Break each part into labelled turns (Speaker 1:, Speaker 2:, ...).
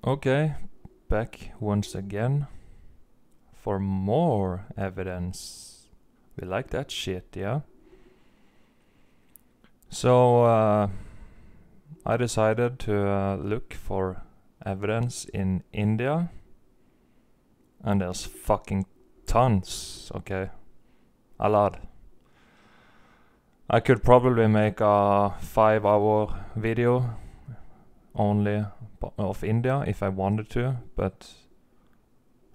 Speaker 1: Okay, back once again for more evidence. We like that shit, yeah? So, I decided to look for evidence in India, and there's fucking tons, okay? A lot. I could probably make a 5-hour video only of India if I wanted to, but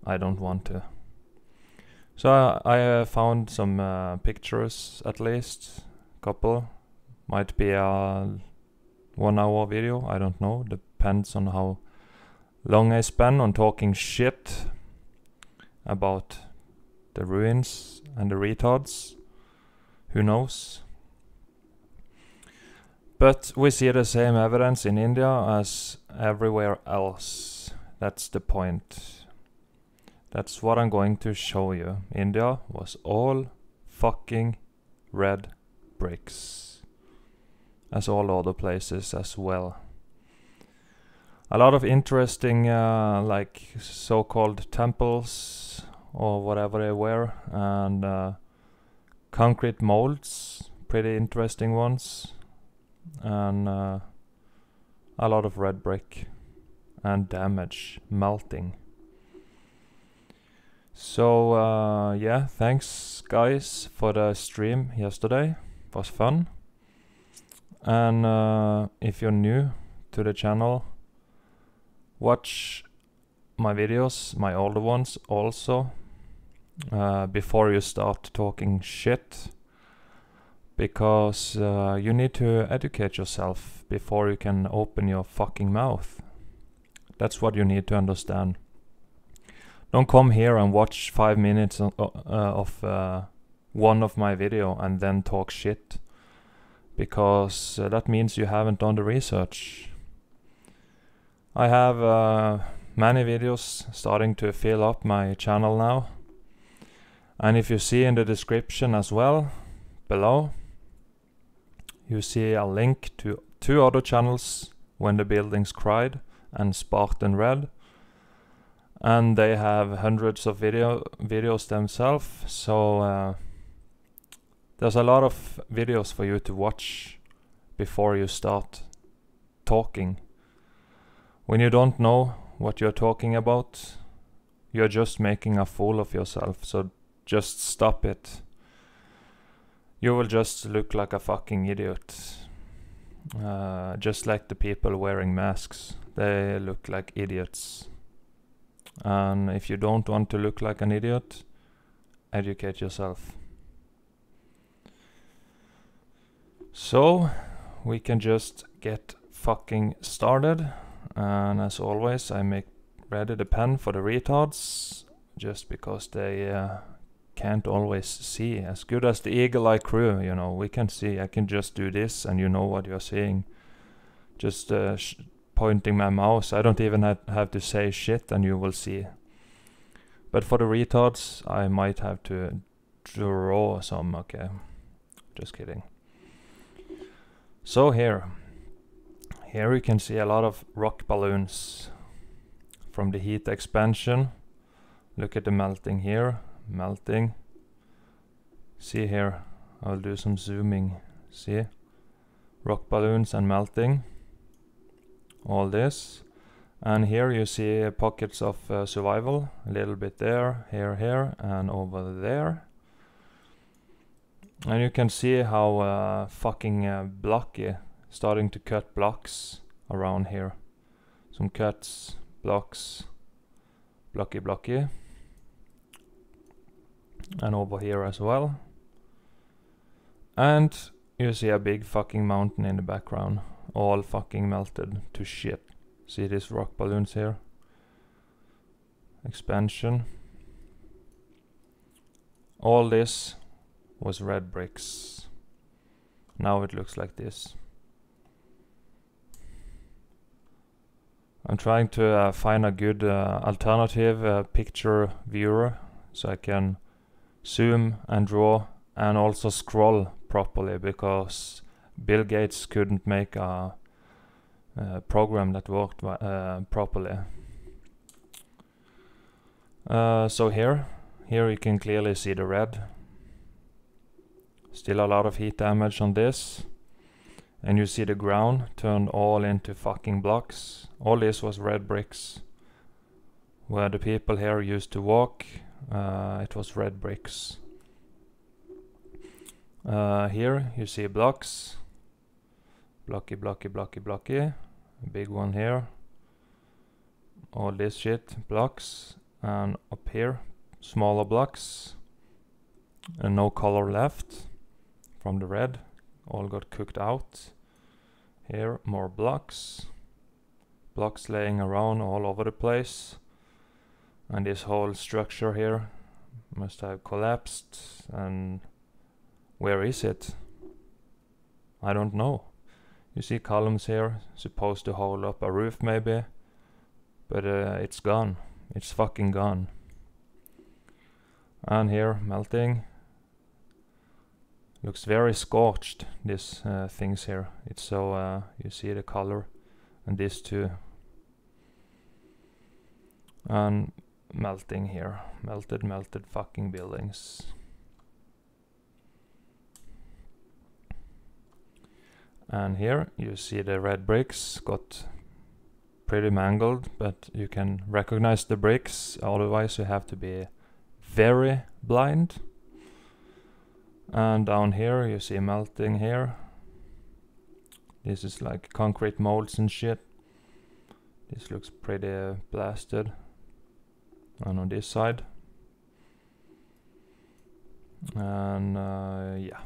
Speaker 1: I don't want to. So I found some pictures, at least couple. Might be a 1-hour video, I don't know, depends on how long I spend on talking shit about the ruins and the retards. Who knows? But we see the same evidence in India as everywhere else. That's the point. That's what I'm going to show you. India was all fucking red bricks, as all other places as well. A lot of interesting like so-called temples or whatever they were, and concrete molds, pretty interesting ones, and a lot of red brick and damage, melting. So yeah, thanks guys for the stream yesterday, it was fun. And if you're new to the channel, watch my videos, my older ones also, before you start talking shit, because you need to educate yourself before you can open your fucking mouth. That's what you need to understand. Don't come here and watch 5 minutes of one of my video and then talk shit, because that means you haven't done the research. I have many videos starting to fill up my channel now, and if you see in the description as well, below, you see a link to 2 other channels, When the Buildings Cried and Spartan Red, and they have hundreds of videos themselves, so there's a lot of videos for you to watch before you start talking. When you don't know what you're talking about, you're just making a fool of yourself, so just stop it. You will just look like a fucking idiot. Just like the people wearing masks, they look like idiots. And if you don't want to look like an idiot, educate yourself. So, we can just get fucking started. And as always, I make ready the pen for the retards, just because they can't always see. As good as the eagle eye crew, you know, we can see. I can just do this and you know what you're seeing. Just pointing my mouse. I don't even have to say shit and you will see. But for the retards, I might have to draw some, okay. Just kidding. So here you can see a lot of rock balloons from the heat expansion. Look at the melting here, melting. See here, I'll do some zooming. See, rock balloons and melting. All this. And here you see pockets of survival, a little bit there, here, and over there. And you can see how fucking blocky, starting to cut blocks around here. Some cuts, blocks, blocky. And over here as well. And you see a big fucking mountain in the background, all fucking melted to shit. See these rock balloons here? Expansion. All this was red bricks. Now it looks like this. I'm trying to find a good alternative picture viewer so I can zoom and draw and also scroll properly, because Bill Gates couldn't make a program that worked properly. So here you can clearly see the red. Still a lot of heat damage on this. And you see the ground turned all into fucking blocks. All this was red bricks. Where the people here used to walk, it was red bricks. Here you see blocks. Blocky, blocky, blocky, blocky. A big one here. All this shit, blocks. And up here, smaller blocks. And no color left from the red. All got cooked out. Here, more blocks. Blocks laying around all over the place. And this whole structure here must have collapsed. And where is it? I don't know. You see columns here, supposed to hold up a roof maybe. But it's gone. It's fucking gone. And here, melting. Looks very scorched, this things here. It's so, you see the color. And this too. And melting here. Melted fucking buildings. And here you see the red bricks got pretty mangled, but you can recognize the bricks, otherwise you have to be very blind. And down here you see melting here. This is like concrete molds and shit. This looks pretty blasted. And on this side. And yeah.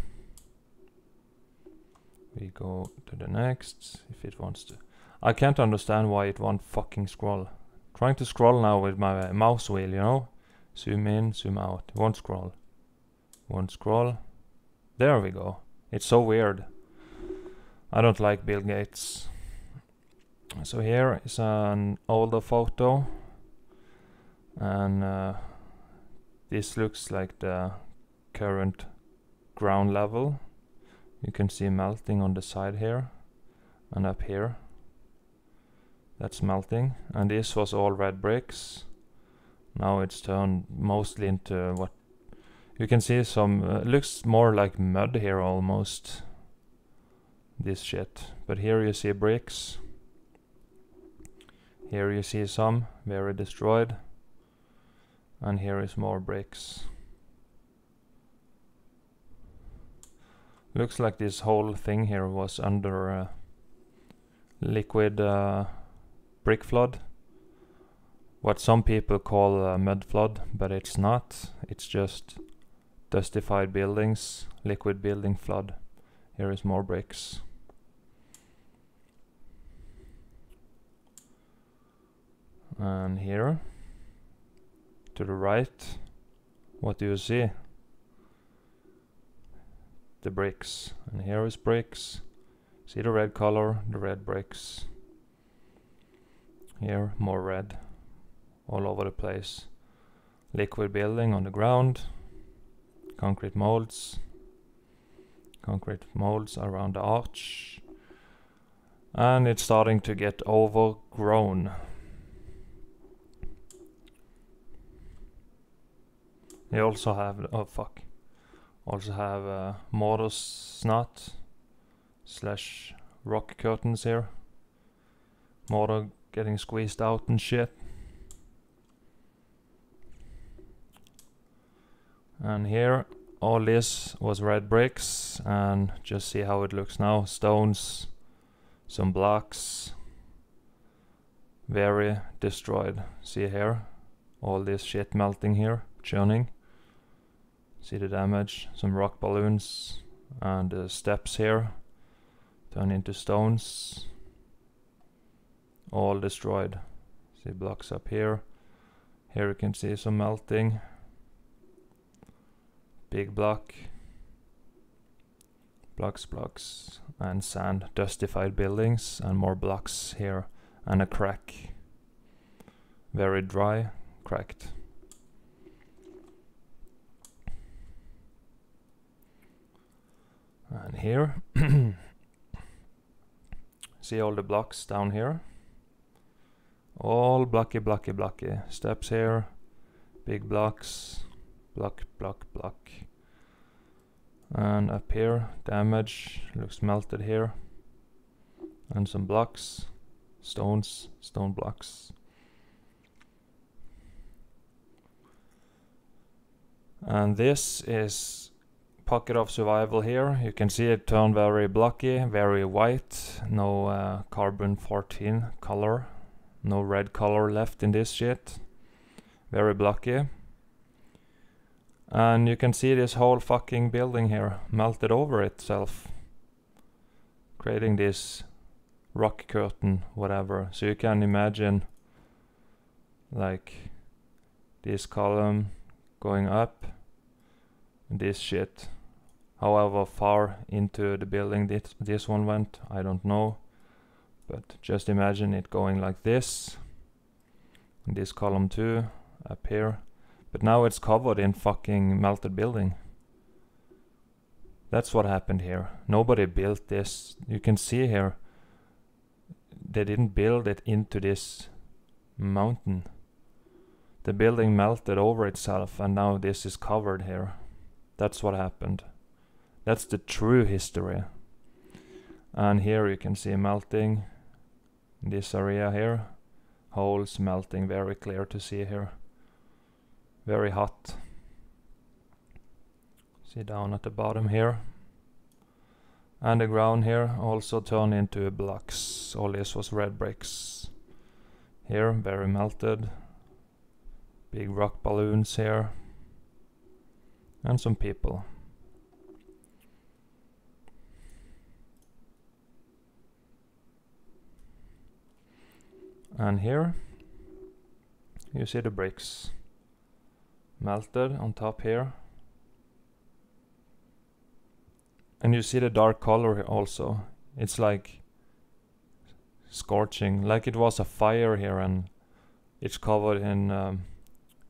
Speaker 1: We go to the next, if it wants to. I can't understand why it won't fucking scroll. Trying to scroll now with my mouse wheel, you know? Zoom in, zoom out. It won't scroll. Won't scroll. There we go. It's so weird. I don't like Bill Gates. So here is an older photo. And this looks like the current ground level. You can see melting on the side here. And up here. That's melting. And this was all red bricks. Now it's turned mostly into what you can see some looks more like mud here almost. This shit. But here you see bricks. Here you see some very destroyed. And here is more bricks. Looks like this whole thing here was under liquid brick flood. What some people call mud flood, but it's not. It's just dustified buildings, liquid building flood. Here is more bricks. And here, to the right, what do you see? The bricks. And here is bricks. See the red color, the red bricks. Here, more red. All over the place. Liquid building on the ground. Concrete molds. Concrete molds around the arch. And it's starting to get overgrown. They also have, oh fuck. Also have mortar snot slash rock curtains here. Mortar getting squeezed out and shit. And here all this was red bricks, and just see how it looks now. Stones, some blocks, very destroyed. See here, all this shit melting here, churning. See the damage, some rock balloons, and the steps here turn into stones. All destroyed. See blocks up here. Here you can see some melting. Big block. Blocks, and sand. Dustified buildings, and more blocks here. And a crack. Very dry, cracked. See see all the blocks down here. All blocky, blocky, blocky. Steps here, big blocks, block, block, block. And up here, damage, looks melted here. And some blocks, stones, stone blocks. And this is pocket of survival here. You can see it turn very blocky, very white, no carbon 14 color, no red color left in this shit. Very blocky. And you can see this whole fucking building here melted over itself, creating this rock curtain, whatever. So you can imagine like this column going up, this shit. However far into the building this one went, I don't know. But just imagine it going like this. And this column too, up here. But now it's covered in fucking melted building. That's what happened here. Nobody built this. You can see here, they didn't build it into this mountain. The building melted over itself and now this is covered here. That's what happened. That's the true history. And here you can see melting in this area here. Holes melting, very clear to see here. Very hot. See down at the bottom here. And the ground here also turned into blocks. All this was red bricks. Here, very melted. Big rock balloons here. And some people. And here you see the bricks melted on top here. And you see the dark color here also. It's like scorching, like it was a fire here and it's covered in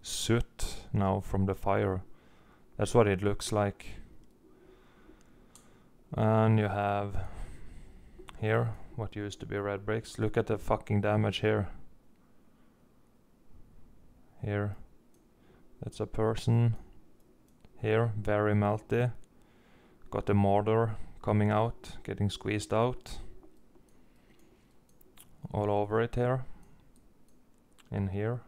Speaker 1: soot now from the fire. That's what it looks like. And you have here what used to be red bricks. Look at the fucking damage here. Here, that's a person. Here, very melty. Got the mortar coming out, getting squeezed out. All over it here. In here.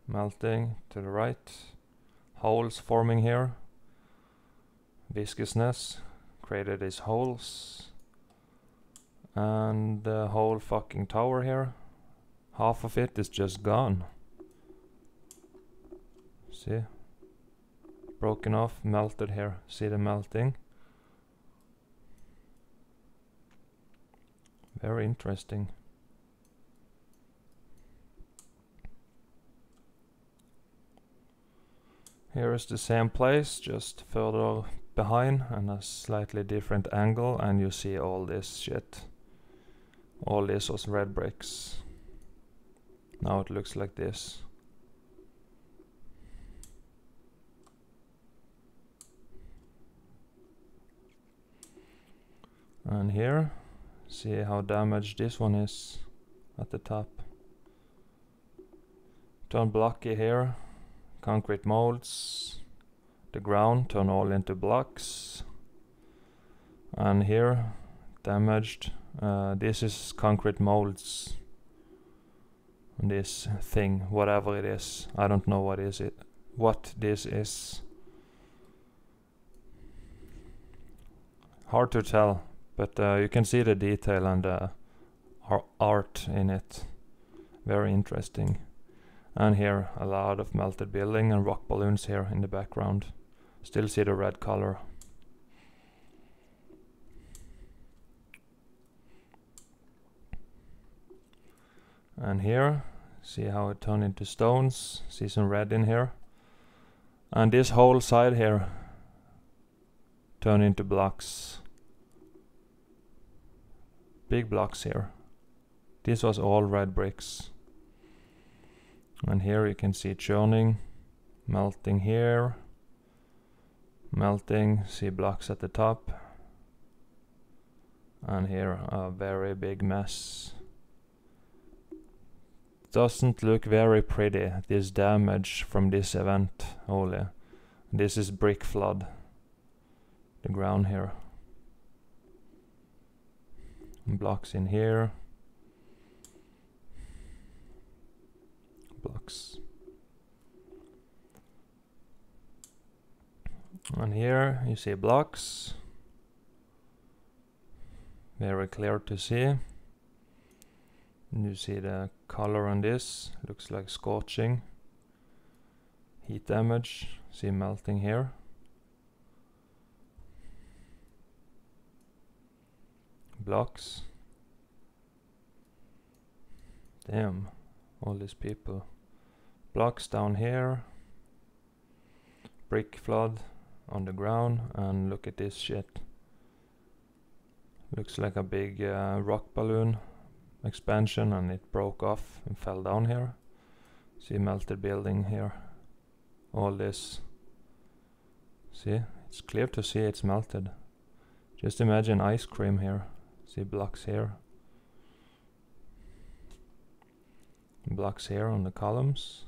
Speaker 1: Melting to the right. Holes forming here. Viscousness created these holes. And the whole fucking tower here. Half of it is just gone. See? Broken off, melted here. See the melting? Very interesting. Here is the same place, just further behind and a slightly different angle, and you see all this shit. All this was red bricks. Now it looks like this. And here, see how damaged this one is at the top. Turn blocky here. Concrete molds. The ground turn all into blocks. And here, damaged. This is concrete molds. This thing, whatever it is. I don't know what is it. What this is. Hard to tell. But you can see the detail and the art in it. Very interesting. And here a lot of melted building and rock balloons here in the background. Still see the red color. And here, see how it turned into stones. See some red in here. And this whole side here turned into blocks. Big blocks here. This was all red bricks. And here you can see churning, melting here, melting, see blocks at the top. And here a very big mess. Doesn't look very pretty, this damage from this event only. This is brick flood. The ground here. Blocks in here. Blocks. And here you see blocks. Very clear to see. And you see the color on this. Looks like scorching. Heat damage. See melting here. Blocks. Damn, all these people. Blocks down here. Brick flood on the ground, and look at this shit. Looks like a big rock balloon expansion, and it broke off and fell down here. See melted building here. All this. See, it's clear to see it's melted. Just imagine ice cream here. See blocks here. Blocks here on the columns.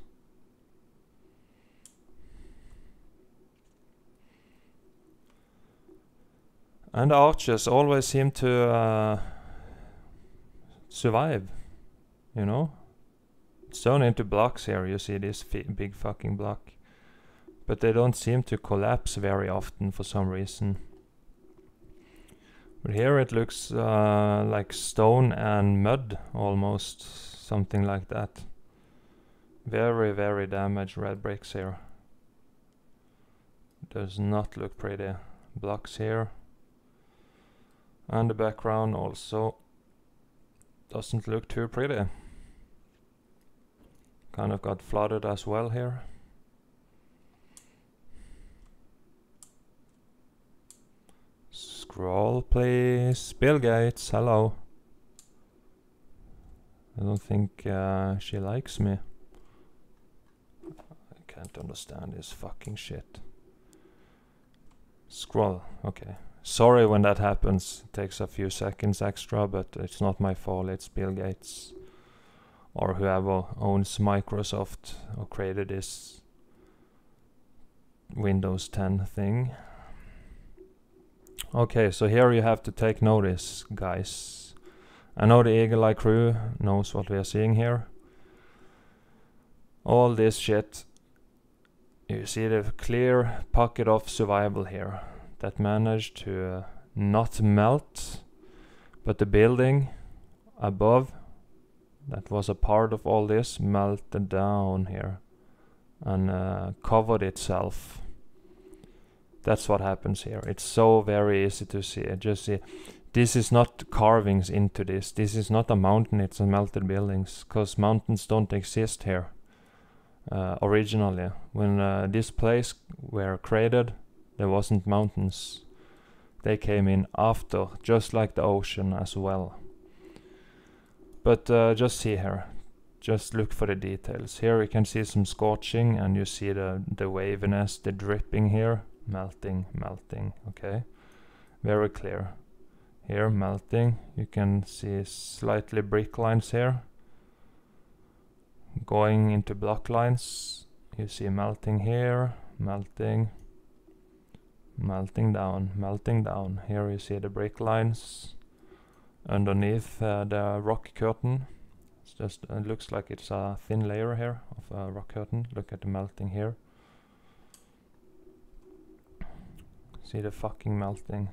Speaker 1: And the arches always seem to survive, you know? It's turned into blocks here, you see this big fucking block. But they don't seem to collapse very often for some reason. But here it looks like stone and mud almost, something like that. Very, very damaged red bricks here. Does not look pretty. Blocks here. And the background also doesn't look too pretty. Kind of got flooded as well here. Scroll please. Bill Gates, hello. I don't think she likes me. I can't understand this fucking shit. Scroll, okay. Sorry when that happens. It takes a few seconds extra, but it's not my fault. It's Bill Gates or whoever owns Microsoft or created this Windows 10 thing. Okay, so here you have to take notice, guys. I know the Eagle Eye crew knows what we are seeing here. All this shit. You see the clear pocket of survival here that managed to not melt, but the building above that was a part of all this melted down here and covered itself. That's what happens here. It's so very easy to see. Just see, this is not carvings into this. This is not a mountain, it's a melted buildings, because mountains don't exist here originally. When this place were created, there wasn't mountains. They came in after, just like the ocean as well. But just see here. Just look for the details. Here you can see some scorching, and you see the waviness, the dripping here. Melting, melting, okay. Very clear. Here, melting. You can see slightly brick lines here. Going into block lines. You see melting here, melting. Melting down, melting down. Here you see the brick lines underneath the rock curtain. It's just, it looks like it's a thin layer here of a rock curtain. Look at the melting here. See the fucking melting.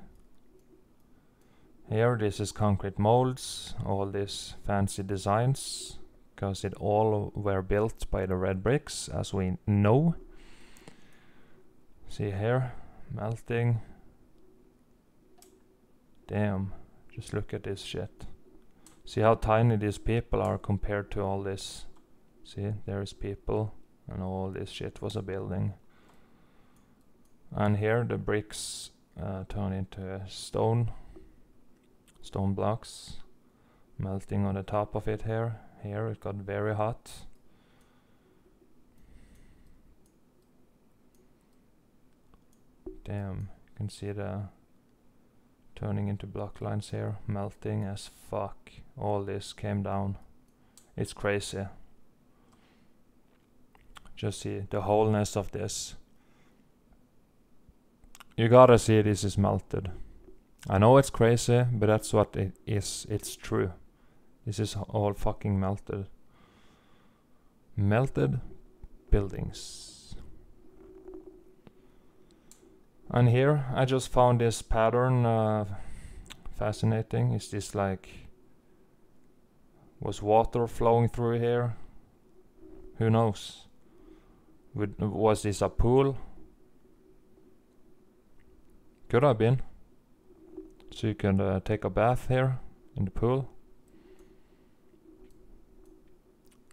Speaker 1: Here this is concrete molds, all these fancy designs, because it all were built by the red bricks, as we know. See here, melting. Damn, just look at this shit. See how tiny these people are compared to all this. See, there's people, and all this shit was a building. And here the bricks turn into stone blocks, melting on the top of it here. Here it got very hot. Damn, you can see the turning into block lines here, melting as fuck. All this came down. It's crazy. Just see the wholeness of this. You gotta see this is melted. I know it's crazy, but that's what it is. It's true. This is all fucking melted. Melted buildings. And here I just found this pattern fascinating. Is this like, was water flowing through here? Who knows? Was this a pool? Could have been. So you can take a bath here in the pool.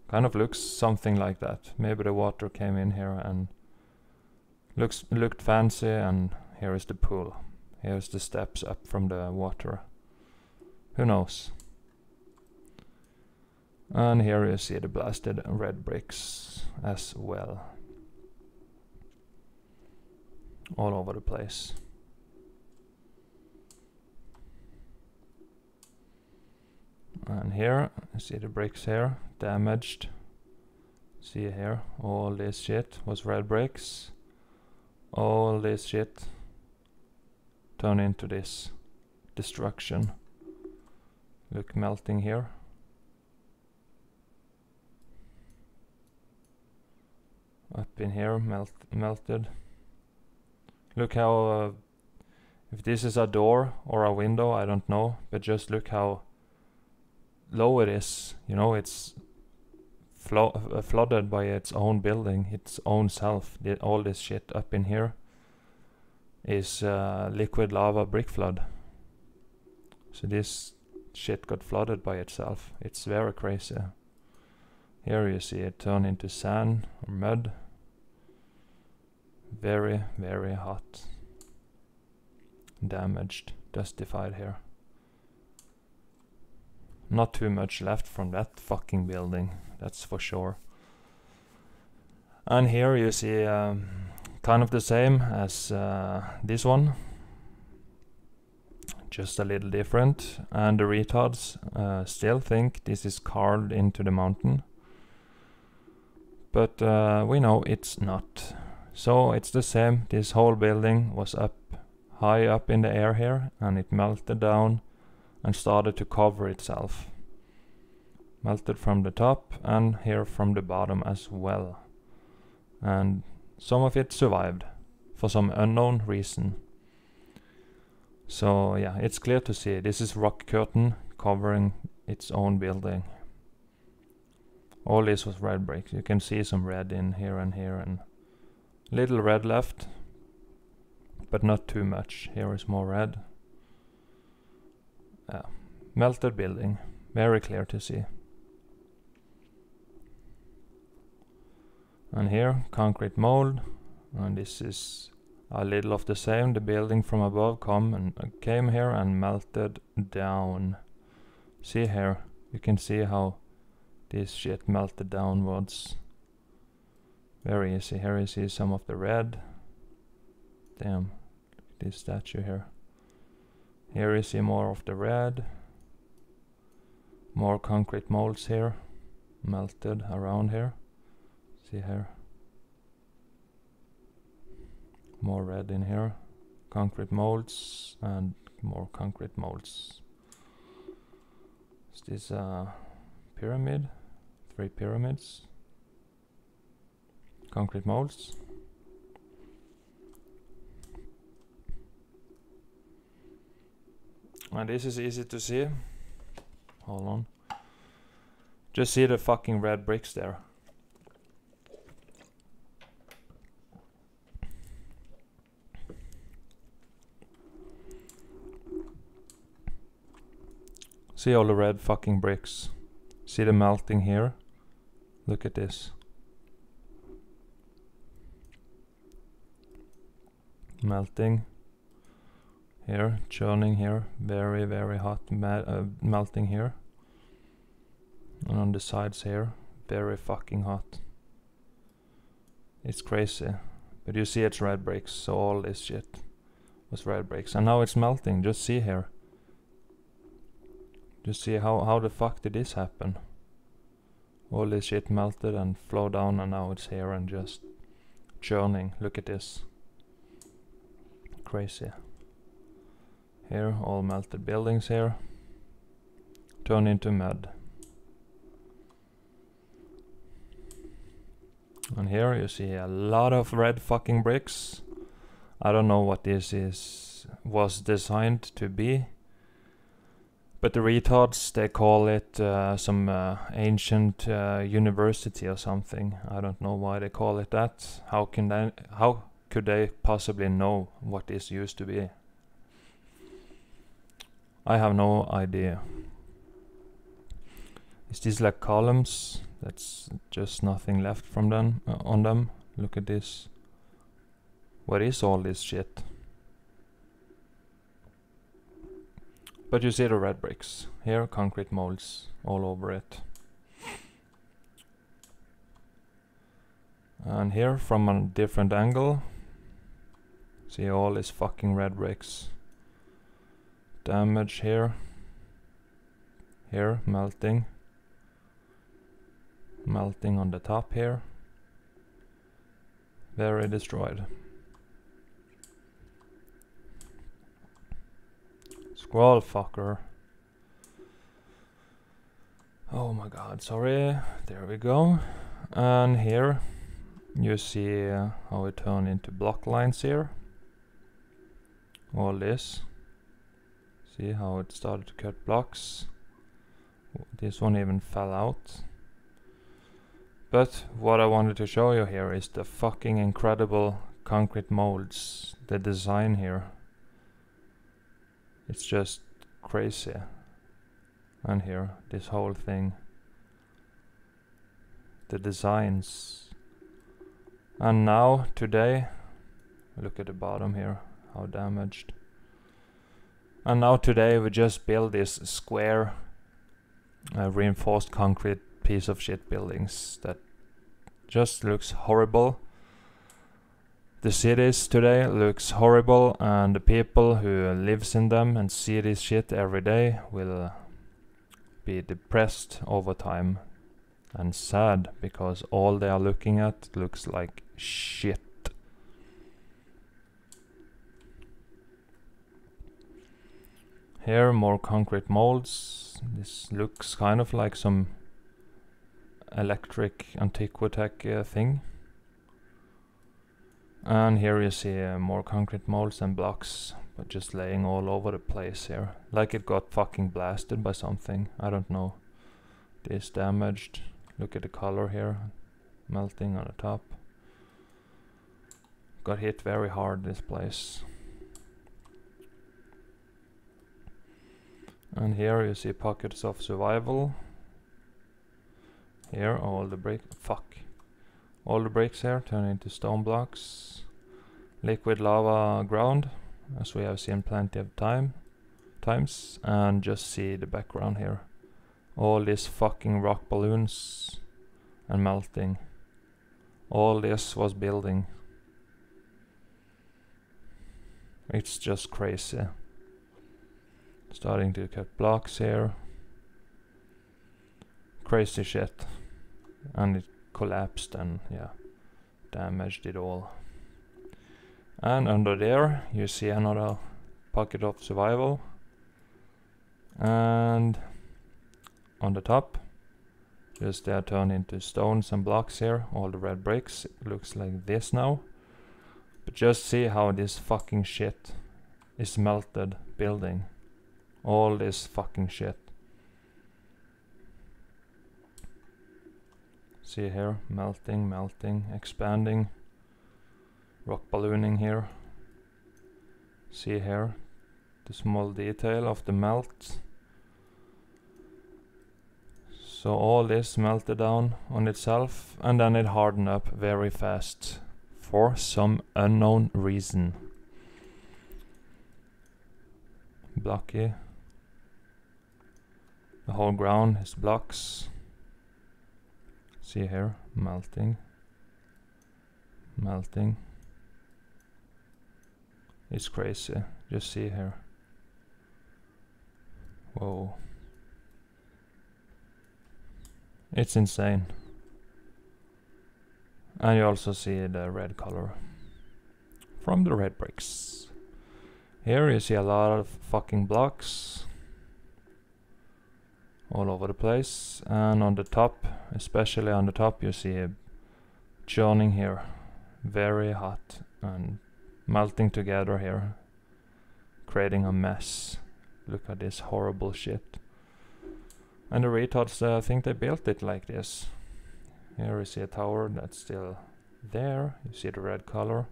Speaker 1: Kind of looks something like that. Maybe the water came in here and looked fancy, and here is the pool. Here's the steps up from the water. Who knows? And here you see the blasted red bricks as well. All over the place. And here, you see the bricks here, damaged. See here, all this shit was red bricks. All this shit turned into this destruction. Look, melting here. Up in here, melted. Look how, if this is a door or a window, I don't know, but just look how low it is. You know, it's flooded by its own building, its own self. All this shit up in here is liquid lava brick flood. So this shit got flooded by itself. It's very crazy. Here you see it turn into sand or mud. Very, very hot. Damaged, dustified here. Not too much left from that fucking building, that's for sure. And here you see kind of the same as this one. Just a little different. And the retards still think this is carved into the mountain. But we know it's not. So it's the same. This whole building was up, high up in the air here, and it melted down and started to cover itself. Melted from the top and here from the bottom as well. And some of it survived for some unknown reason. So yeah, it's clear to see. This is rock curtain covering its own building. All this was red bricks. You can see some red in here and little red left, but not too much. Here is more red. Melted building, very clear to see. And here, concrete mold, and this is a little of the same. The building from above came here and melted down. See here, you can see how this shit melted downwards. Very easy. Here you see some of the red. Damn, look at this statue here. Here you see more of the red. More concrete molds here, melted around here. See here. More red in here. Concrete molds and more concrete molds. Is this a pyramid? 3 pyramids. Concrete molds. And this is easy to see. Hold on. Just see the fucking red bricks there. See all the red fucking bricks. See the melting here. Look at this. Melting. Here, churning here, very, very hot, melting here. And on the sides here, very fucking hot. It's crazy. But you see it's red bricks, so all this shit was red bricks, and now it's melting. Just see here. Just see how the fuck did this happen? All this shit melted and flowed down, and now it's here and just churning. Look at this. Crazy. Here, all melted buildings here. Turn into mud. And here you see a lot of red fucking bricks. I don't know what this was designed to be. But the retards, they call it some ancient university or something. I don't know why they call it that. How could they possibly know what this used to be? I have no idea. Is this like columns? That's just nothing left from them on them. Look at this. What is all this shit? But you see the red bricks. Here, concrete molds all over it. And here, from a different angle, see all these fucking red bricks. Damage here. Here, melting. Melting on the top here. Very destroyed. Scroll fucker. Oh my god, sorry. There we go. And here you see how it turned into block lines here. All this. See how it started to cut blocks. This one even fell out. But what I wanted to show you here is the fucking incredible concrete molds. The design here. It's just crazy. And here, this whole thing. The designs. And now, today, look at the bottom here, how damaged. And now today we just build this square reinforced concrete piece of shit buildings that just looks horrible. The cities today looks horrible, and the people who lives in them and see this shit every day will be depressed over time and sad because all they are looking at looks like shit. Here more concrete molds. This looks kind of like some electric antiquitech thing. And here you see more concrete molds and blocks, but just laying all over the place here. Like it got fucking blasted by something. I don't know. This damaged. Look at the color here. Melting on the top. Got hit very hard, this place. And here you see pockets of survival. Here all the all the bricks here turn into stone blocks. Liquid lava ground, as we have seen plenty of times. And just see the background here. All these fucking rock balloons and melting. All this was building. It's just crazy. Starting to cut blocks here. Crazy shit. And it collapsed and yeah, damaged it all. And under there you see another pocket of survival. And on the top, just there turned into stones and blocks here. All the red bricks. It looks like this now. But just see how this fucking shit is melted building. All this fucking shit. See here, melting, expanding. Rock ballooning here. See here, the small detail of the melt. So all this melted down on itself, and then it hardened up very fast for some unknown reason. Blocky. The whole ground is blocks. See here, melting. It's crazy. Just see here. Whoa. It's insane. And you also see the red color from the red bricks. Here you see a lot of fucking blocks all over the place, and on the top, especially on the top, you see a churning here, very hot and melting together here, creating a mess. Look at this horrible shit. And the retards, I think they built it like this. Here you see a tower that's still there. You see the red color.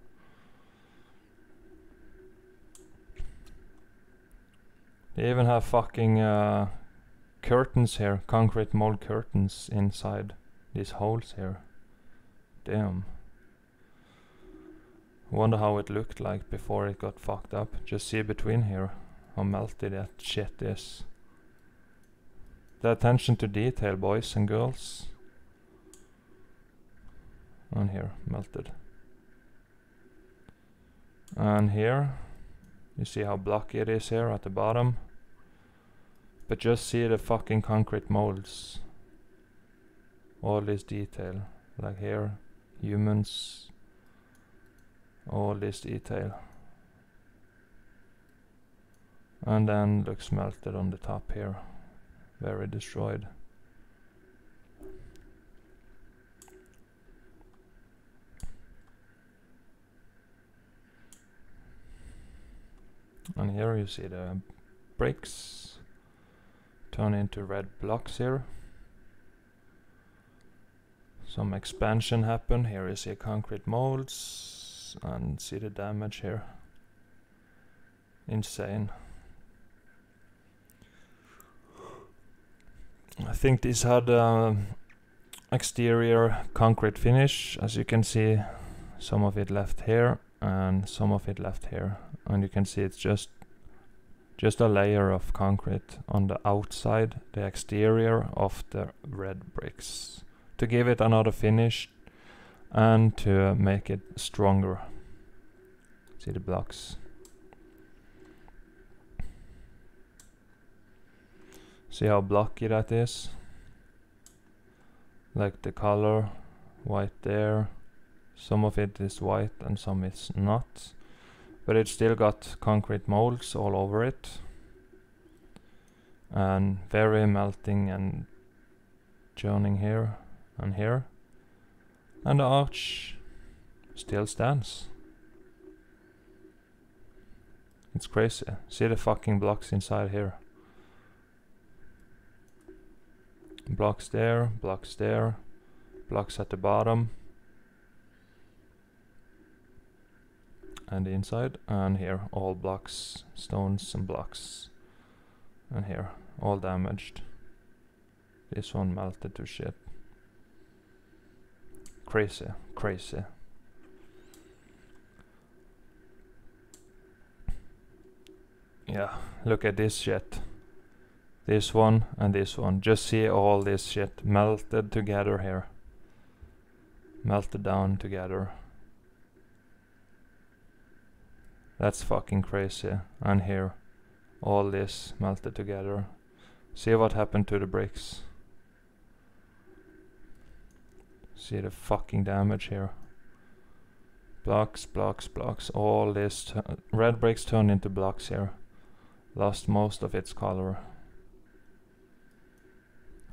Speaker 1: They even have fucking curtains here, concrete mold curtains inside these holes here. Damn. Wonder how it looked like before it got fucked up. Just see between here how melty that shit is. The attention to detail, boys and girls. And here, melted. And here, you see how blocky it is here at the bottom. But just see the fucking concrete molds. All this detail. Like here, humans. All this detail. And then looks melted on the top here. Very destroyed. And here you see the bricks turn into red blocks here. Some expansion happened. Here you see concrete molds and see the damage here. Insane. I think this had exterior concrete finish. As you can see, some of it left here and some of it left here. And you can see it's just a layer of concrete on the outside, the exterior of the red bricks, to give it another finish and to make it stronger. See the blocks. See how blocky that is? Like the color, white there. Some of it is white and some is not. But it's still got concrete molds all over it. And very melting and churning here and here. And the arch still stands. It's crazy. See the fucking blocks inside here. Blocks there, blocks there, blocks at the bottom. And the inside, and here all blocks, stones and blocks. And here, all damaged. This one melted to shit. Crazy, crazy. Yeah, look at this shit. This one and this one. Just see all this shit melted together here. Melted down together. That's fucking crazy. And here, all this melted together. See what happened to the bricks. See the fucking damage here. Blocks, blocks, blocks. All this red bricks turned into blocks here. Lost most of its color.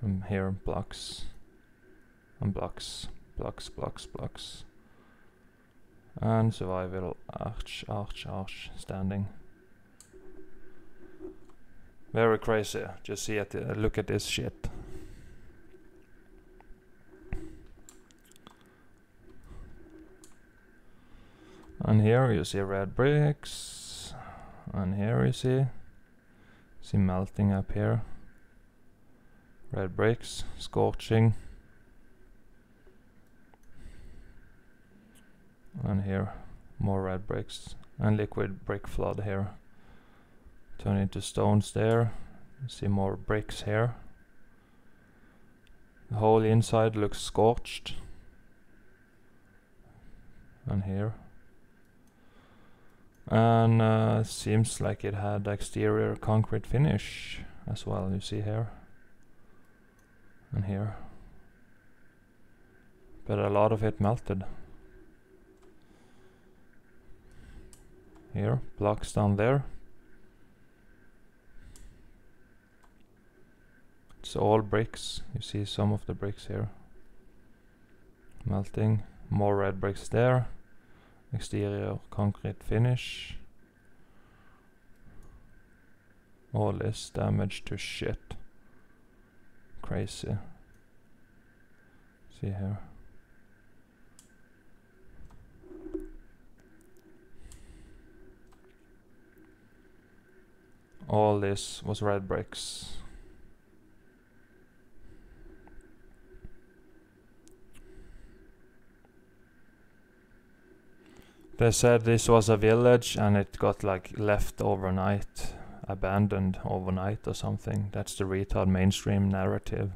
Speaker 1: And here, blocks. And blocks. Blocks, blocks, blocks. And survival, arch, arch, arch, standing. Very crazy. Just see it, look at this shit. And here you see red bricks. And here you see melting up here. Red bricks, scorching. And here, more red bricks and liquid brick flood here. Turn into stones there. You see more bricks here. The whole inside looks scorched. And here. And seems like it had exterior concrete finish as well, you see here and here, but a lot of it melted. Here, blocks down there. It's all bricks. You see some of the bricks here melting. More red bricks there. Exterior concrete finish. All this damage to shit. Crazy. See here. All this was red bricks. They said this was a village and it got like left overnight, abandoned overnight or something. That's the retard mainstream narrative.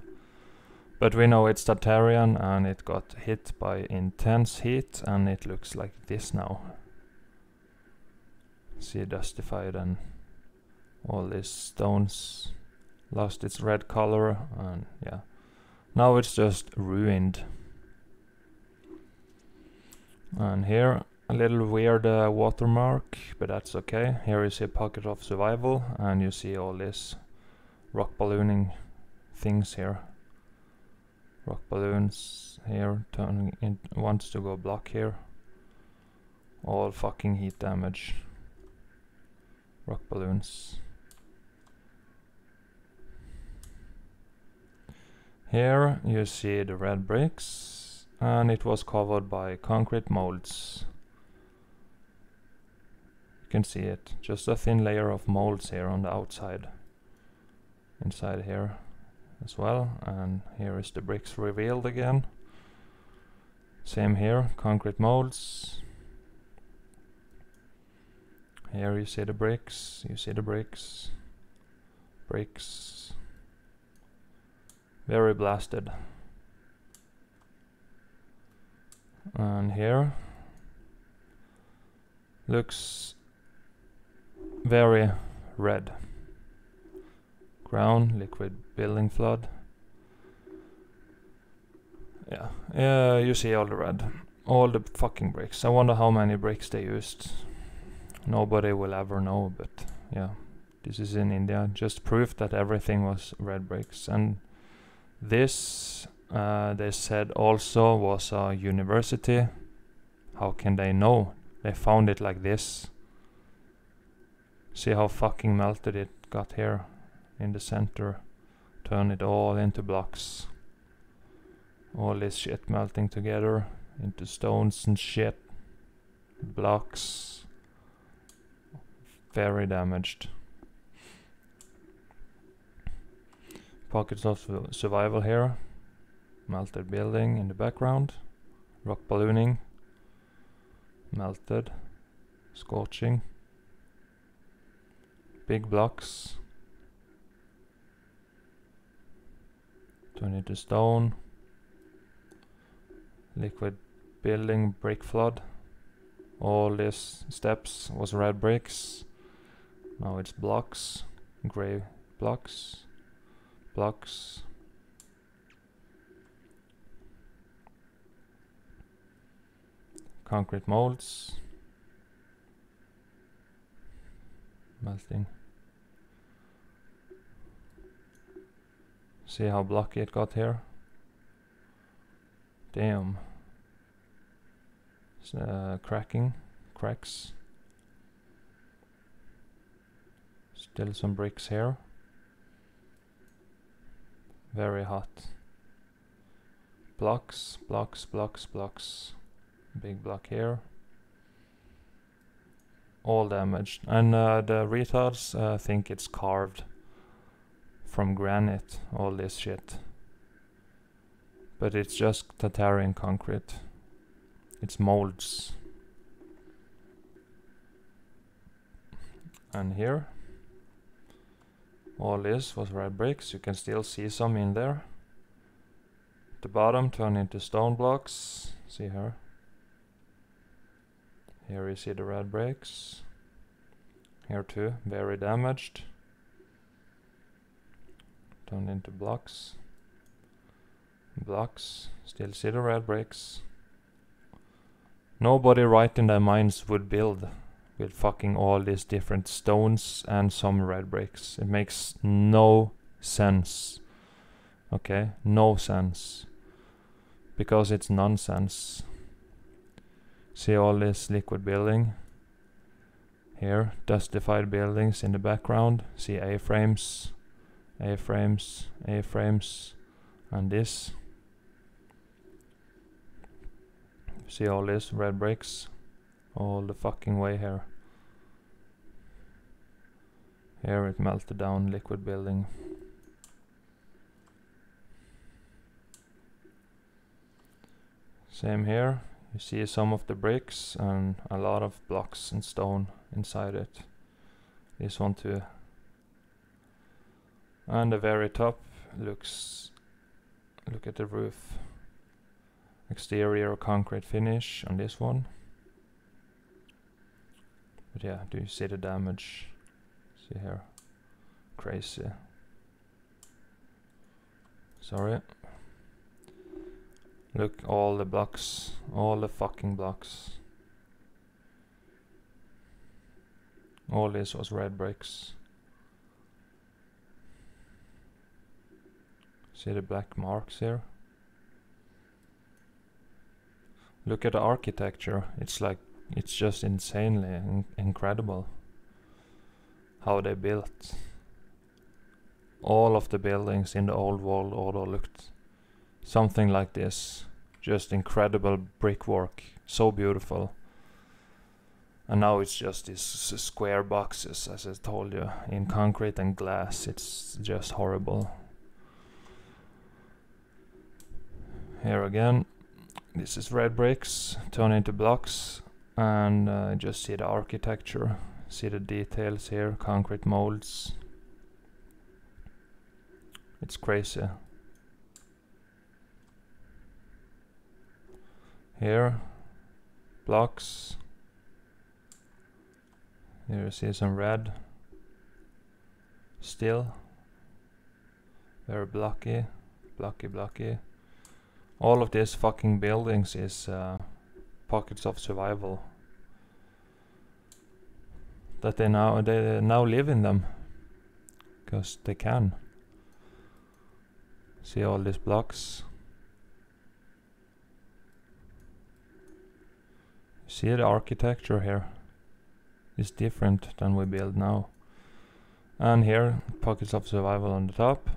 Speaker 1: But we know it's Tartarian and it got hit by intense heat and it looks like this now. See, dustified, and all these stones lost its red color, and yeah. Now it's just ruined. And here, a little weird watermark, but that's okay. Here you see a pocket of survival, and you see all this rock ballooning things here. Rock balloons here, turning in, wants to go block here. All fucking heat damage. Rock balloons. Here you see the red bricks, and it was covered by concrete molds. You can see it, just a thin layer of molds here on the outside. Inside here as well, and here is the bricks revealed again. Same here, concrete molds. Here you see the bricks, you see the bricks. Bricks. Very blasted. And here looks very red. Ground, liquid building flood. Yeah, you see all the red. All the fucking bricks. I wonder how many bricks they used. Nobody will ever know, but yeah. This is in India. Just proof that everything was red bricks. And this, they said, also was a university. How can they know? They found it like this. See how fucking melted it got here in the center. Turn it all into blocks. All this shit melting together into stones and shit. Blocks. Very damaged. Pockets of survival here. Melted building in the background. Rock ballooning. Melted. Scorching. Big blocks. Turn into stone. Liquid building, brick flood. All these steps was red bricks. Now it's blocks. Grey blocks. Blocks. Concrete molds. Melting. See how blocky it got here? Damn. It's, cracking. Cracks. Still some bricks here. Very hot. Blocks, blocks, blocks, blocks. Big block here. All damaged. And the retards think it's carved from granite, all this shit. But it's just Tartarian concrete. It's molds. And here, all this was red bricks. You can still see some in there. At the bottom turn into stone blocks. See here. Here you see the red bricks. Here too, very damaged. Turned into blocks. Blocks. Still see the red bricks. Nobody right in their minds would build with fucking all these different stones and some red bricks. It makes no sense. Okay? No sense. Because it's nonsense. See all this liquid building? Here, dustified buildings in the background. See A-frames, A-frames, A-frames, and this. See all this red bricks all the fucking way here. Here it melted down liquid building. Same here. You see some of the bricks and a lot of blocks and stone inside it. This one too. And the very top looks, look at the roof. Exterior concrete finish on this one. But yeah, do you see the damage? See here. Crazy. Sorry. Look, all the blocks. All the fucking blocks. All this was red bricks. See the black marks here? Look at the architecture. It's like, it's just insanely incredible how they built. All of the buildings in the old world order looked something like this. Just incredible brickwork. So beautiful. And now it's just these square boxes, as I told you, in concrete and glass. It's just horrible. Here again. This is red bricks turned into blocks, and just see the architecture, see the details here, concrete molds. It's crazy. Here, blocks. Here you see some red. Still, very blocky, blocky. All of these fucking buildings is pockets of survival. That they now live in them, because they can. See all these blocks. See the architecture here is different than we build now. And here, pockets of survival on the top.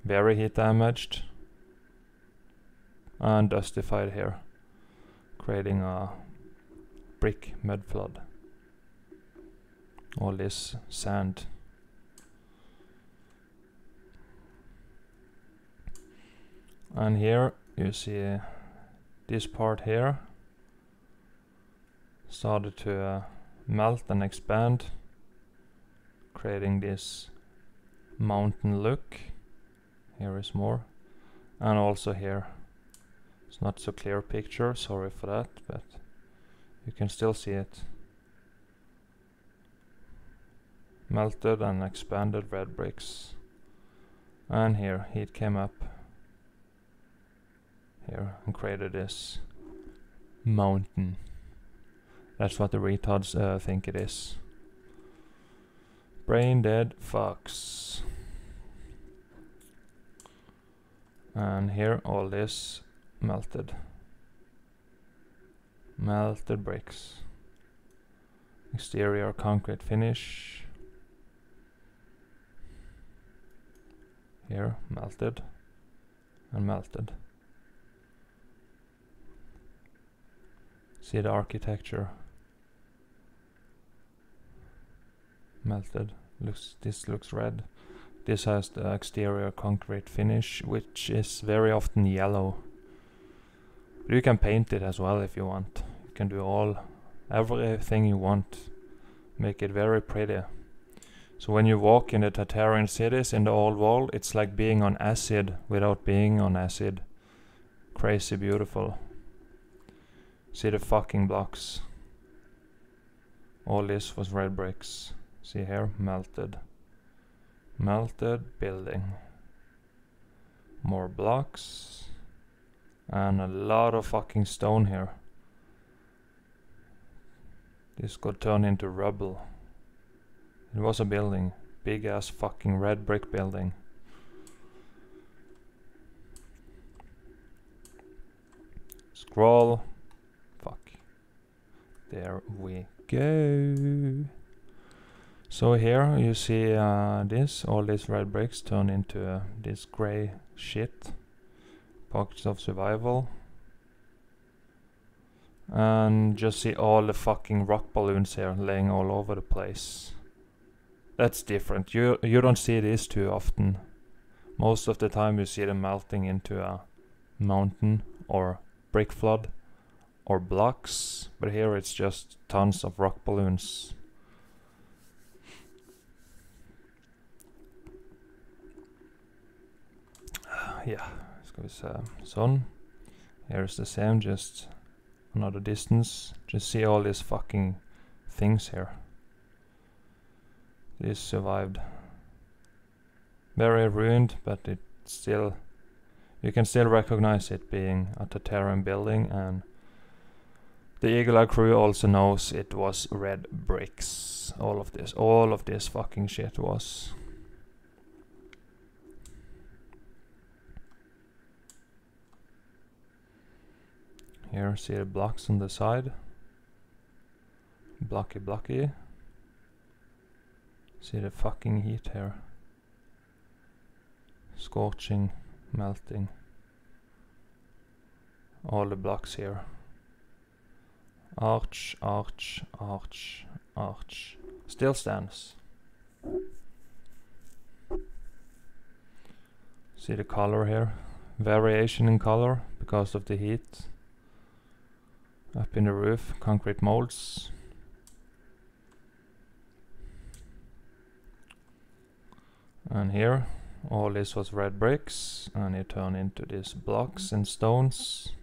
Speaker 1: Very heat damaged. And dustified here, creating a brick mud flood. All this sand. And here you see this part here started to melt and expand, creating this mountain look. Here is more, and also here. It's not so clear picture, sorry for that, but you can still see it. Melted and expanded red bricks. And here, heat came up here and created this mountain. That's what the retards think it is. Brain dead fucks. And here, all this melted bricks. Exterior concrete finish. Here, melted and melted. See the architecture. Melted. This looks red. This has the exterior concrete finish, which is very often yellow. But you can paint it as well if you want. You can do everything you want. Make it very pretty. So when you walk in the Tartarian cities in the old world, it's like being on acid without being on acid. Crazy beautiful. See the fucking blocks. All this was red bricks. See here, melted. Melted building. More blocks. And a lot of fucking stone here. This got turned into rubble. It was a building. Big ass fucking red brick building. Scroll. Fuck. There we go. So here you see all these red bricks turn into this grey shit. Pockets of survival. And just see all the fucking rock balloons here laying all over the place. That's different. You don't see this too often. Most of the time you see them melting into a mountain or brick flood or blocks, but here it's just tons of rock balloons. Yeah, ska vi se. Sånn. Here's the same, just another distance. Just see all these fucking things here. This survived. Very ruined, but it still... You can still recognize it being a Tatarian building, and the Eagle Eye crew also knows it was red bricks. All of this fucking shit was. Here, see the blocks on the side. Blocky. See the fucking heat here. Scorching, melting. All the blocks here. Arch. Still stands. See the color here. Variation in color because of the heat. Up in the roof, concrete molds. And here, all this was red bricks, and it turned into these blocks and stones.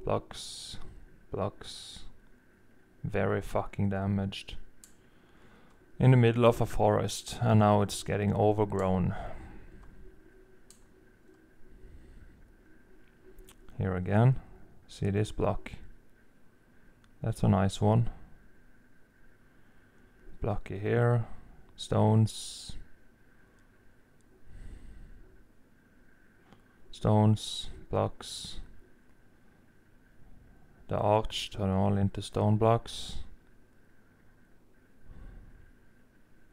Speaker 1: Blocks. Very fucking damaged. In the middle of a forest, and now it's getting overgrown. Here again. See this block? That's a nice one. Blocky here. Stones. Blocks. The arch turn all into stone blocks.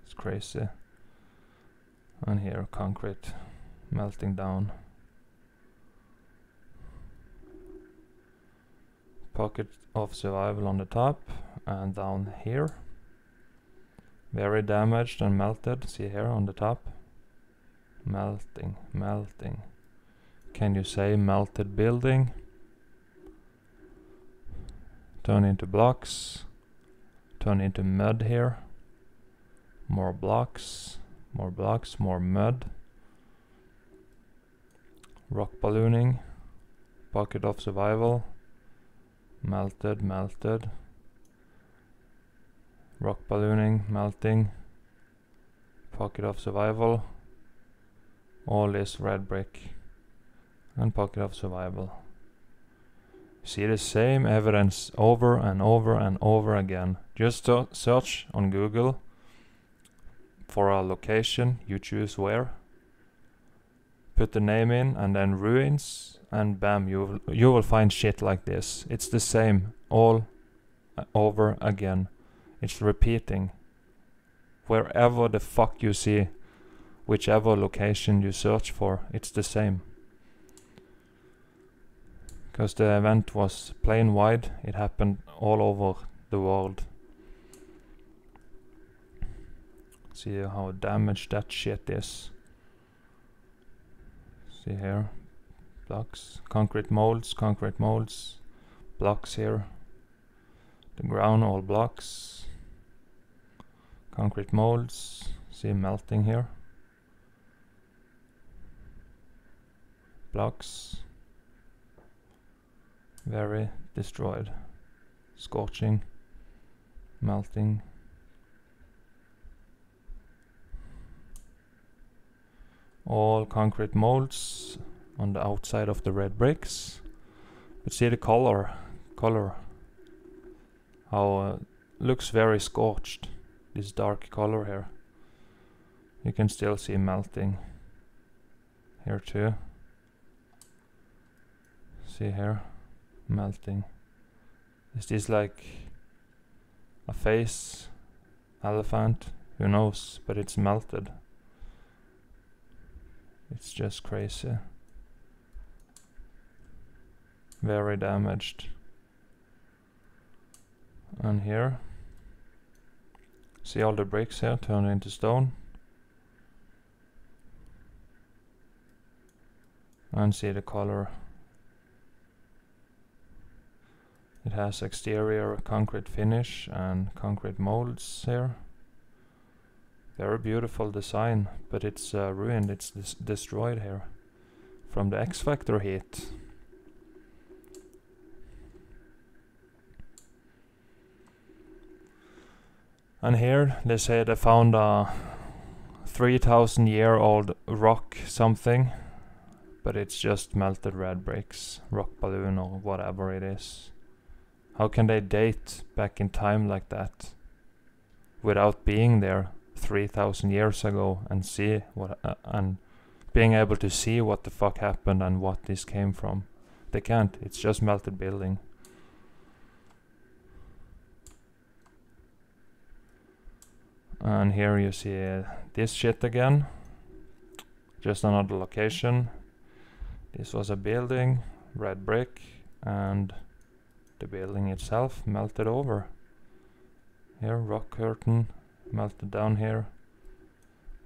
Speaker 1: It's crazy. And here concrete melting down. Pocket of survival on the top, and down here. Very damaged and melted. See here on the top. Melting. Can you say melted building? Turn into blocks. Turn into mud here. More blocks. More mud. Rock ballooning. Pocket of survival. Melted. Rock ballooning, melting. Pocket of survival. All this red brick. And pocket of survival. See the same evidence over and over again. Just search on Google for a location, you choose where. Put the name in and then ruins, and bam, you will find shit like this. It's the same all over again. It's repeating. Wherever the fuck you see, whichever location you search for, it's the same. Because the event was plain wide, it happened all over the world. See how damaged that shit is. See here, blocks, concrete molds, blocks here. The ground, all blocks. Concrete molds, see melting here. Blocks. Very destroyed. Scorching. melting. All concrete molds on the outside of the red bricks. But see the color, how looks very scorched. This dark color here. You can still see melting here too. See here, melting. Is this like a face, elephant? Who knows? But it's melted. It's just crazy. Very damaged. And here, see all the bricks here turn into stone. And see the color. It has exterior concrete finish and concrete molds here. Very beautiful design, but it's ruined, it's destroyed here from the X-Factor heat. And here they say they found a 3,000-year-old rock something, but it's just melted red bricks, rock balloon or whatever it is. How can they date back in time like that without being there 3,000 years ago and see what and being able to see what the fuck happened and what this came from? They can't. It's just melted building. And here you see this shit again. Just another location. This was a building, red brick, and the building itself melted over. Here, rock curtain melted down here.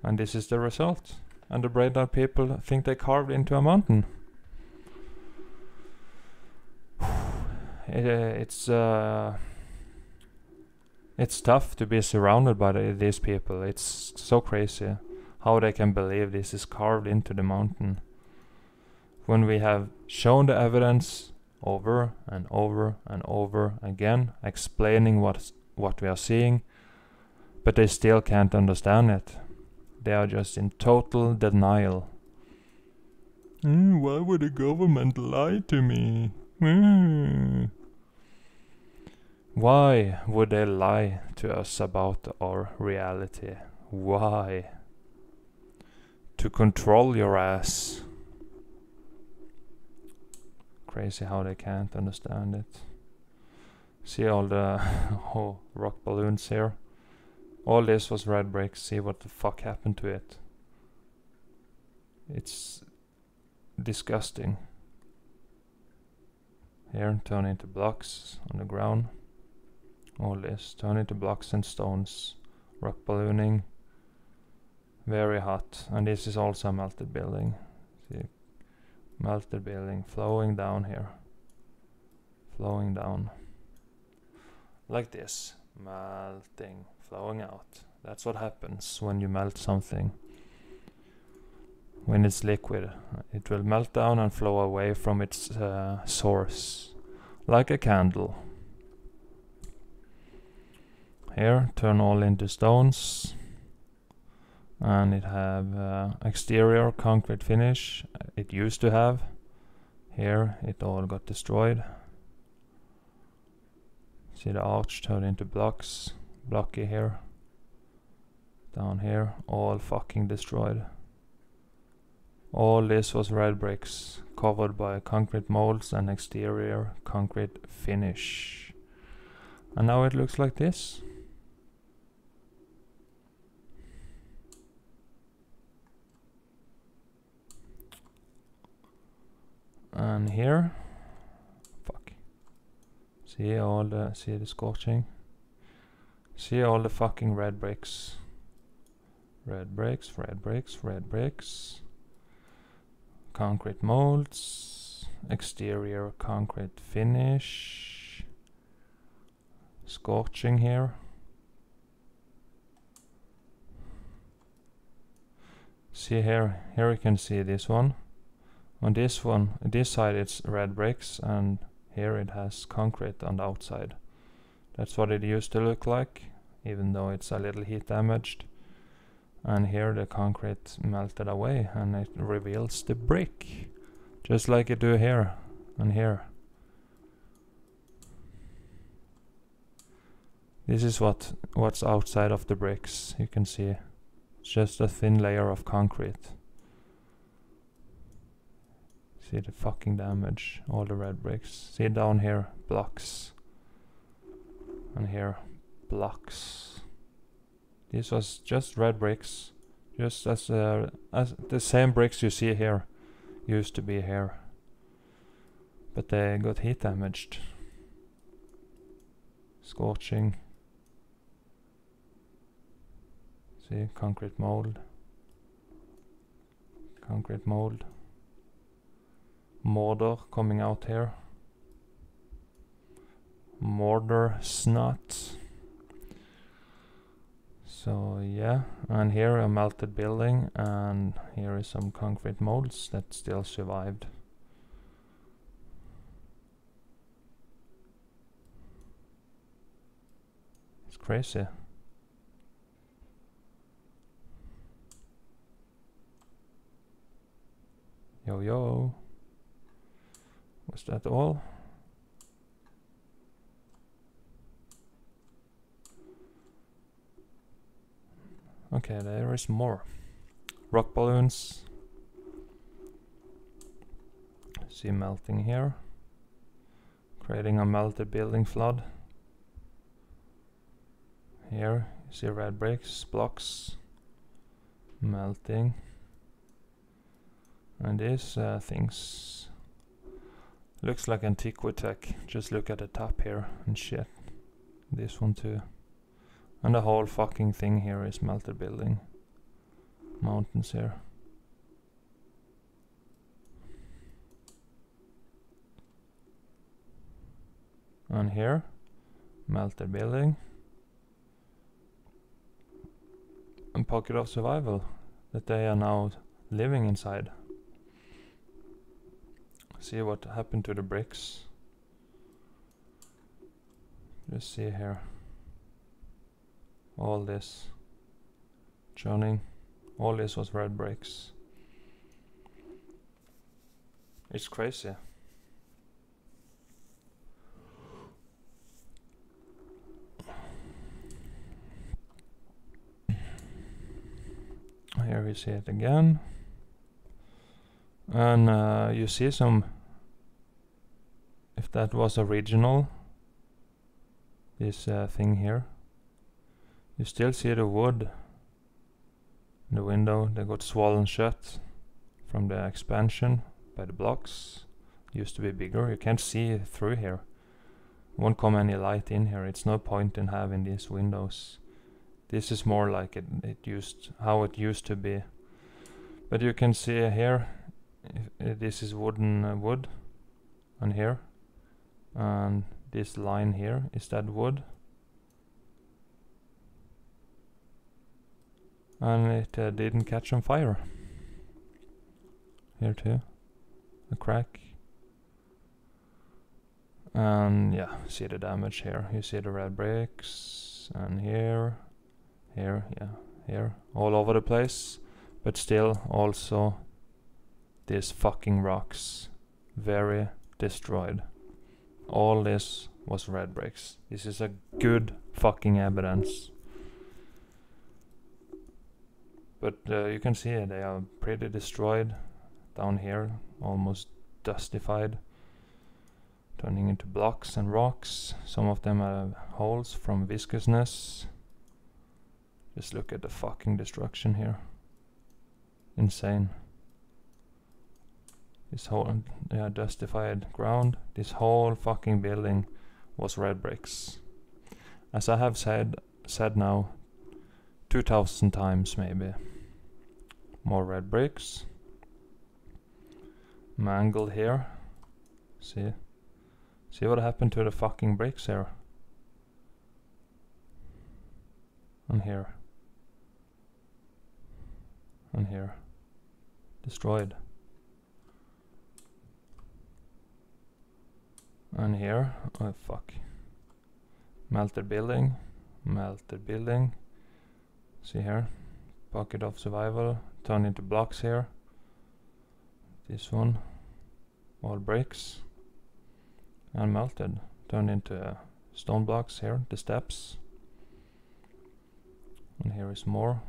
Speaker 1: And this is the result. And the Braidar people think they carved into a mountain. It's tough to be surrounded by these people. It's so crazy how they can believe this is carved into the mountain, when we have shown the evidence over and over and over again, explaining what we are seeing, but they still can't understand it. They are just in total denial. Why would the government lie to me? Why would they lie to us about our reality? Why? To control your ass. Crazy how they can't understand it. See all the rock balloons here. All this was red bricks. See what the fuck happened to it. It's disgusting. Here, turn into blocks on the ground. All this, turn into blocks and stones. Rock ballooning. Very hot. And this is also a melted building. See, melted building flowing down here. Flowing down. Like this. Melting. Flowing out. That's what happens when you melt something. When it's liquid, it will melt down and flow away from its source. Like a candle. Here, turn all into stones. And it have exterior concrete finish. It used to have. Here, it all got destroyed. See the arch turned into blocks. Blocky here. Down here, all fucking destroyed. All this was red bricks, covered by concrete molds and exterior concrete finish. And now it looks like this. And here, fuck. See the scorching. See all the fucking red bricks. Red bricks, red bricks, red bricks. Concrete molds. Exterior concrete finish. Scorching here. See here you can see this one. On this side it's red bricks, and here it has concrete on the outside. That's what it used to look like, even though it's a little heat damaged. And here the concrete melted away and it reveals the brick, just like it do here and here. This is what's outside of the bricks. You can see it's just a thin layer of concrete. See the fucking damage, all the red bricks. See down here, blocks. And here, blocks. This was just red bricks, just as the same bricks you see here used to be here, but they got heat damaged, scorching. See, concrete mold, mortar coming out here, mortar snot. So yeah, and here a melted building, and here is some concrete molds that still survived. It's crazy. Yo yo. Was that all? Okay, there is more. Rock balloons. See melting here. Creating a melted building flood. Here you see red bricks, blocks melting. And these things looks like antiquitech. Just look at the top here and shit. This one too. And the whole fucking thing here is melted building. Mountains here. And here, melted building. And pocket of survival that they are now living inside. See what happened to the bricks. Just see here. All this churning, all this was red bricks. It's crazy. Here we see it again. And you see some, if that was original, this thing here. You still see the wood in the window. They got swollen shut from the expansion by the blocks. Used to be bigger. You can't see through here. Won't come any light in here. It's no point in having these windows. This is more like how it used to be. But you can see here, this is wooden wood, and here, and this line here is that wood. And it didn't catch on fire. Here too, a crack. And yeah, see the damage here. You see the red bricks, and here, yeah, here, all over the place. But still, also, these fucking rocks, very destroyed. All this was red bricks. This is a good fucking evidence. But you can see they are pretty destroyed down here, almost dustified, turning into blocks and rocks. Some of them have holes from viscousness. Just look at the fucking destruction here. Insane. This whole dustified ground, this whole fucking building was red bricks. As I have said now 2,000 times maybe. More red bricks. Mangled here. See what happened to the fucking bricks here. And here. And here. Destroyed. And here, oh fuck. Melted building. Melted building. See here. Pocket of survival. Turn into blocks here. This one. All bricks. And melted. Turn into stone blocks here. The steps. And here is more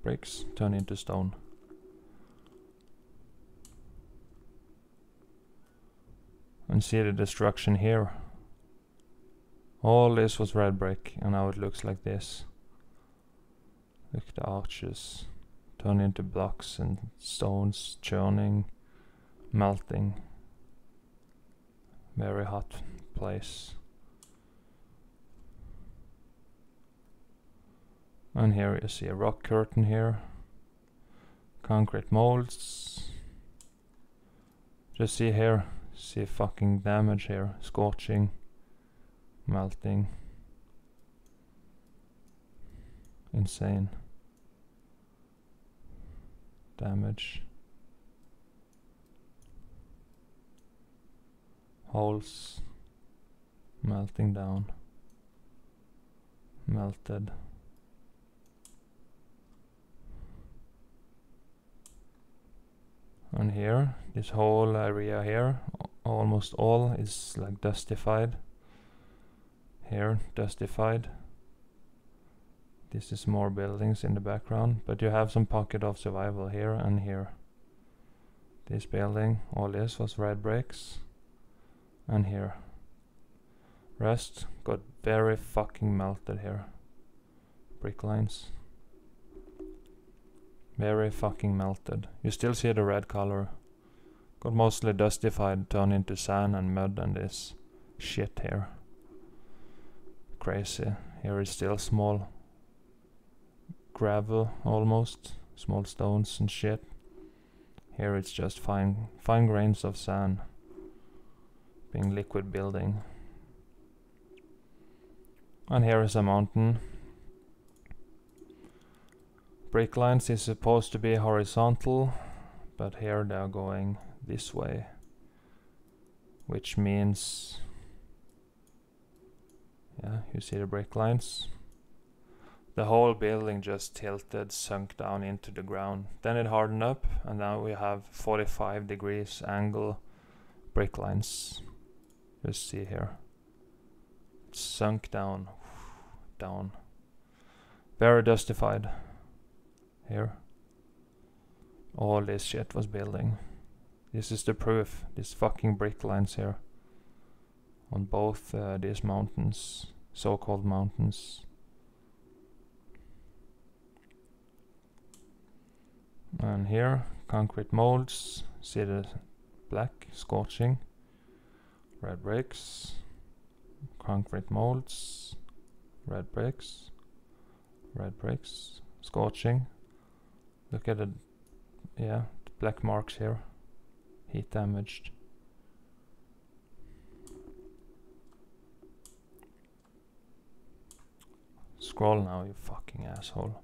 Speaker 1: bricks. Turn into stone. And see the destruction here. All this was red brick, and now it looks like this. Look at the arches. Turn into blocks and stones, churning, melting. Very hot place. And here you see a rock curtain here. Concrete molds. Just see here. See fucking damage here. Scorching. Melting. Insane. Damage. Holes. Melting down. Melted. And here, this whole area here, almost all is like dustified. Here, dustified. This is more buildings in the background, but you have some pocket of survival here and here. This building, all this was red bricks. And here. Rest got very fucking melted here. Brick lines. Very fucking melted. You still see the red color. Got mostly dustified, turned into sand and mud and this shit here. Crazy. Here is still small gravel almost. Small stones and shit. Here it's just fine grains of sand. Being liquid building. And here is a mountain. Brick lines is supposed to be horizontal, but here they are going this way, which means, yeah, you see the brick lines. The whole building just tilted, sunk down into the ground. Then it hardened up, and now we have 45 degrees angle brick lines. Just see here. It's sunk down, down. Very dustified. Here. All this shit was building. This is the proof. These fucking brick lines here. On both these mountains. So-called mountains. And here, concrete molds. See the black scorching. Red bricks. Concrete molds. Red bricks. Red bricks. Scorching. Look at the, yeah, the black marks here. Heat damaged. Scroll now, you fucking asshole.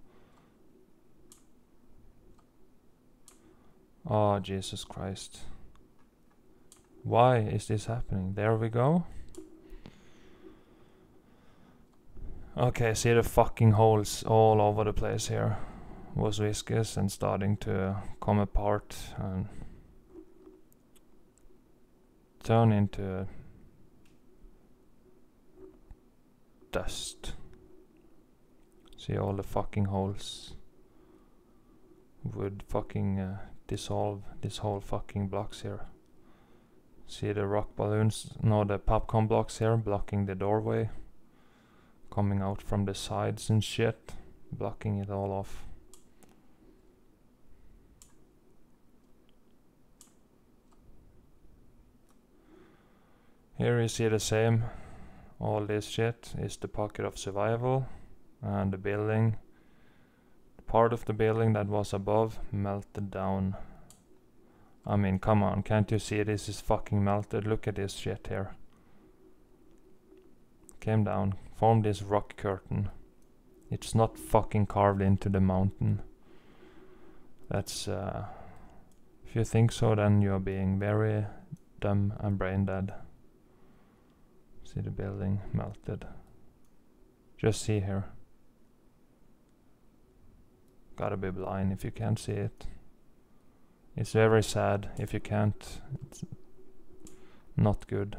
Speaker 1: Oh, Jesus Christ. Why is this happening? There we go. Okay, see the fucking holes all over the place here. Was viscous and starting to come apart and turn into dust. See all the fucking holes would fucking dissolve this whole fucking blocks here. See the rock balloons, no, the popcorn blocks here blocking the doorway, coming out from the sides and shit, blocking it all off. Here you see the same. All this shit is the pocket of survival, and the building, part of the building that was above melted down. I mean, come on, can't you see this is fucking melted? Look at this shit here. Came down, formed this rock curtain. It's not fucking carved into the mountain. That's, if you think so, then you're being very dumb and brain dead. See the building melted. Just see here. Gotta be blind if you can't see it. It's very sad if you can't. It's not good.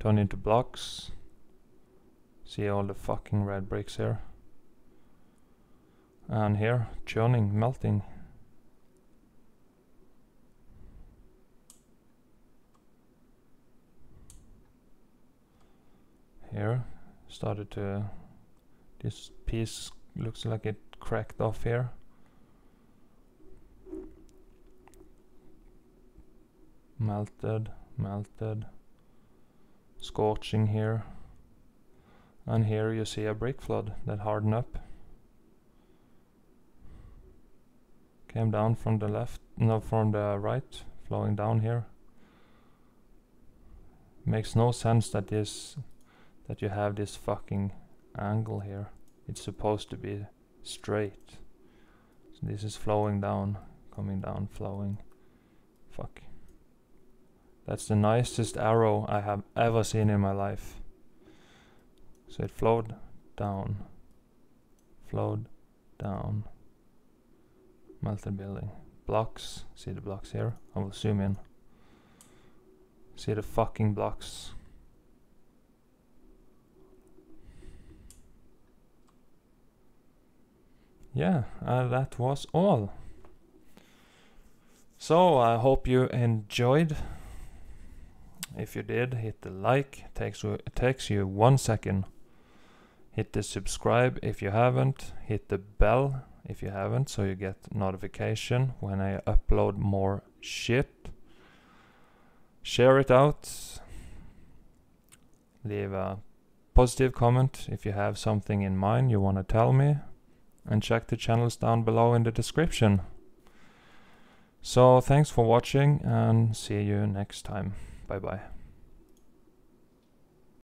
Speaker 1: Turn into blocks. See all the fucking red bricks here. And here, churning, melting. Here, started to... This piece looks like it cracked off here. Melted, melted. Scorching here. And here you see a brick flood that hardened up. Came down from the left, no, from the right, flowing down here. Makes no sense that you have this fucking angle here. It's supposed to be straight. So this is flowing down, coming down, flowing. Fuck. That's the nicest arrow I have ever seen in my life. So it flowed down, melted building. Blocks, see the blocks here? I will zoom in. See the fucking blocks. Yeah, that was all. So I hope you enjoyed. If you did, hit the like. It takes you 1 second. Hit the subscribe if you haven't. Hit the bell if you haven't, so you get notification when I upload more shit. Share it out. Leave a positive comment if you have something in mind you want to tell me. And check the channels down below in the description. So thanks for watching and see you next time. Bye bye.